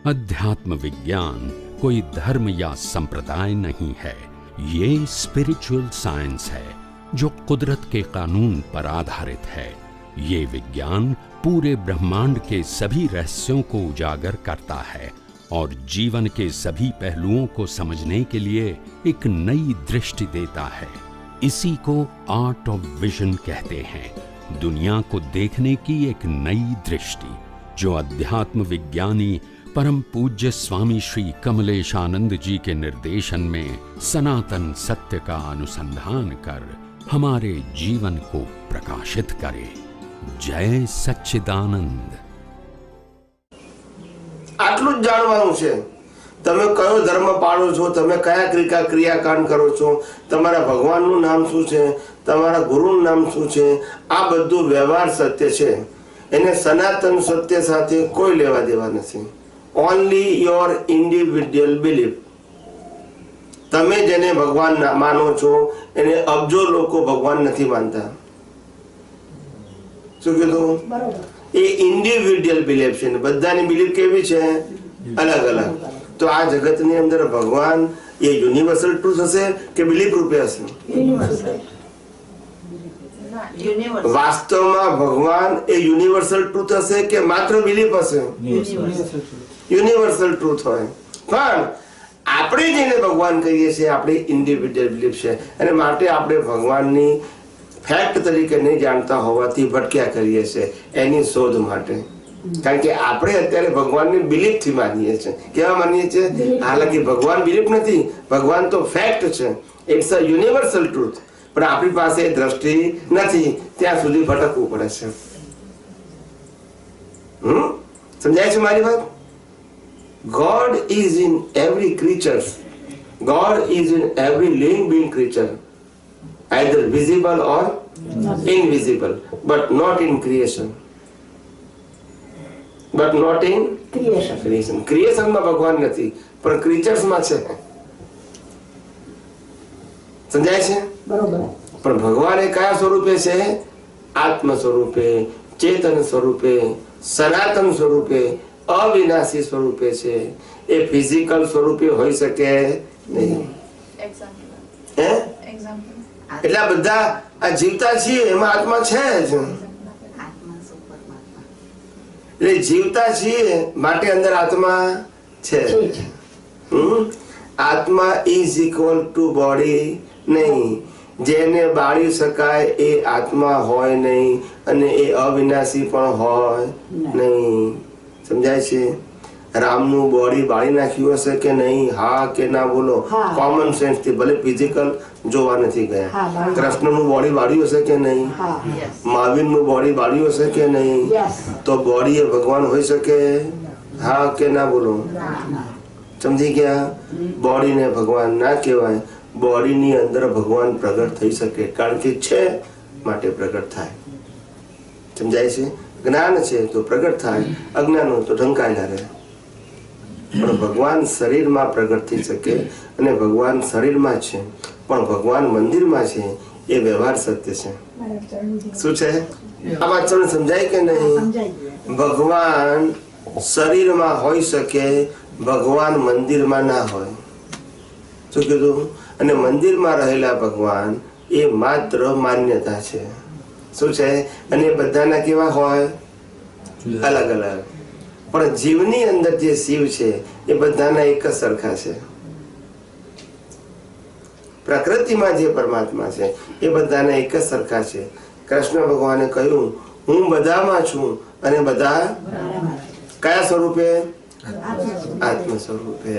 अध्यात्म विज्ञान कोई धर्म या संप्रदाय नहीं है, ये स्पिरिचुअल साइंस है जो कुदरत के कानून पर आधारित है। ये विज्ञान पूरे ब्रह्मांड के सभी रहस्यों को उजागर करता है और जीवन के सभी पहलुओं को समझने के लिए एक नई दृष्टि देता है। इसी को आर्ट ऑफ विजन कहते हैं, दुनिया को देखने की एक नई दृष्टि, जो अध्यात्म विज्ञानी परम पूज्य स्वामी श्री कमलेशानंद जी के निर्देशन में सनातन सत्य का अनुसंधान कर हमारे जीवन को प्रकाशित करे। जय सच्चिदानंद। આટલું જ જાણવાનું છે। તમે કયો ધર્મ પાળો છો, તમે કયા ક્રિયાકાંડ કરો છો, તમારા ભગવાનનું નામ શું છે, તમારા ગુરુનું નામ શું છે, આ બધું વ્યવહાર સત્ય છે। એને સનાતન સત્ય સાથે કોઈ લેવા દેવા નથી। Only your individual belief. તમે જેને ભગવાન માનો છો એને અબજો લોકો ભગવાન નથી માનતા। શું કીધું? એ ઇન્ડિવિડ્યુઅલ બિલીફ છે, બધાની બિલીફ કેવી છે? અલગ અલગ। તો આ જગતની અંદર ભગવાન એ યુનિવર્સલ ટ્રુથ હશે કે બિલીફ રૂપે હશે? વાસ્તવમાં ભગવાન એ યુનિવર્સલ ટ્રુથ હશે કે માત્ર બિલીફ હશે? યુનિવર્સલ ટ્રુથ હોય, પણ આપણે જેને ભગવાન કહીએ છીએ આપણી ઇન્ડિવિડ્યુઅલ બિલીફ છે, અને માટે આપણે ભગવાનની ફેક્ટ તરીકે નહીં જાણતા હોવાથી ભટક્યા કરીએ છીએ એની શોધ માટે। કારણ કે આપણે અત્યારે ભગવાનની બિલીફ થી માનીએ છીએ। કેવા માનીએ છીએ? હાલાકી ભગવાન બિલીફ નથી, ભગવાન તો ફેક્ટ છે, ઇટ્સ અ યુનિવર્સલ ટ્રુથ, પણ આપણી પાસે દ્રષ્ટિ નથી, ત્યાં સુધી ભટકવું પડે છે। સમજાય છે મારી વાત? God is in every creature. God is in every living being creature, either visible or invisible, but not in creation. But not in creation. Creation માં ભગવાન નથી, પણ ક્રિએચર્સ માં છે। સમજાય છે? બરોબર। પણ ભગવાન એ કયા સ્વરૂપે છે? આત્મ સ્વરૂપે, ચેતન સ્વરૂપે, સનાતન સ્વરૂપે, અવિનાશી સ્વરૂપે છે। એ ફિઝિકલ સ્વરૂપે હોઈ શકે નહીં। એટલે બધા આ જીવતા છીએ એમાં આત્મા છે જ, એટલે જીવતા છીએ માટે અંદર આત્મા છે। આત્મા ઇઝ ઇક્વલ ટુ બોડી નહીં। જેને બાળી શકાય એ આત્મા હોય નહીં, અને એ અવિનાશી પણ હોય નહીં। સમજાય છે? રામનું બોડી બાળી નાખ્યું હશે કે નહીં? હા કે ના બોલો? કોમન સેન્સ થી, ભલે ફિઝિકલ જોવા નથી ગયા। કૃષ્ણનું બોડી બાળ્યું હશે કે નહીં? મહાવીરનું બોડી બાળ્યું હશે કે નહીં? તો બોડી એ ભગવાન હોઈ શકે? હા કે ના બોલો? સમજી ગયા? બોડીને ભગવાન ના કહેવાય, બોડીની અંદર ભગવાન પ્રગટ થઈ શકે, કારણ કે છે માટે પ્રગટ થાય। સમજાય છે? જ્ઞાન છે તો પ્રગટ થાય, અજ્ઞાન હોય તો ઢંકાયેલા રહે। પણ ભગવાન શરીરમાં પ્રગટ થઈ શકે, અને ભગવાન શરીરમાં છે, પણ ભગવાન મંદિરમાં છે, એ વ્યવહાર સત્ય છે। શું છે આ વાત? તમને સમજાય કે નહીં? ભગવાન શરીરમાં હોઈ શકે, ભગવાન મંદિરમાં ના હોય। શું કીધું? અને મંદિરમાં રહેલા ભગવાન એ માત્ર માન્યતા છે। શું છે? અને બધાના કેવા હોય? અલગ અલગ। પણ જીવની અંદર જે શિવ છે એ બધાના એક જ સરખા છે। પ્રકૃતિમાં જે પરમાત્મા છે એ બધાના એક જ સરખા છે। કૃષ્ણ ભગવાને કહ્યું, હું બધામાં છું, અને બધા કયા સ્વરૂપે? આત્મ સ્વરૂપે,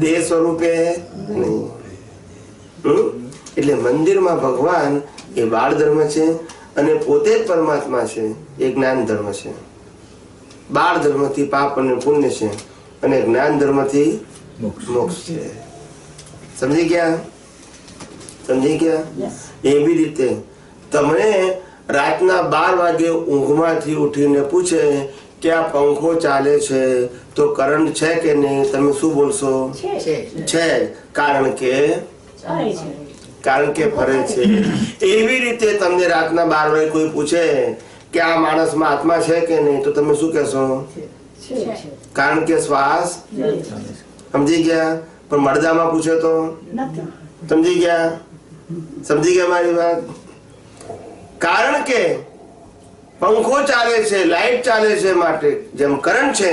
દેહ સ્વરૂપે નહીં। એટલે મંદિરમાં ભગવાન એ બાળ ધર્મ છે, અને પોતે જ પરમાત્મા છે, એ જ્ઞાન ધર્મ છે। બાળ ધર્મથી પાપ અને પુણ્ય છે, અને જ્ઞાન ધર્મથી મોક્ષ છે। સમજી ગયા? સમજી ગયા? એવી રીતે તમને રાતના 12 વાગે ઊંઘમાંથી ઉઠીને પૂછે કે આ પંખો ચાલે છે તો કરંટ છે કે નહીં? તમે શું બોલશો? છે, કારણ કે ફરે છે। એવી રીતે તમને રાતના 12 વાગે કોઈ પૂછે કે આ માણસમાં આત્મા છે કે નહીં, તો તમે શું કહેશો? કારણ કે શ્વાસ સમજી ગયા. પણ મળદામાં પૂછે તો સમજી ગયા મારી વાત? કારણ કે પંખો ચાલે છે, લાઈટ ચાલે છે, માટે જેમ કરંટ છે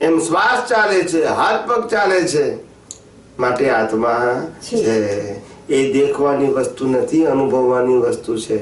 એમ શ્વાસ ચાલે છે, હાથ પગ ચાલે છે, માટે આત્મા છે. એ દેખવાની વસ્તુ નથી, અનુભવવાની વસ્તુ છે.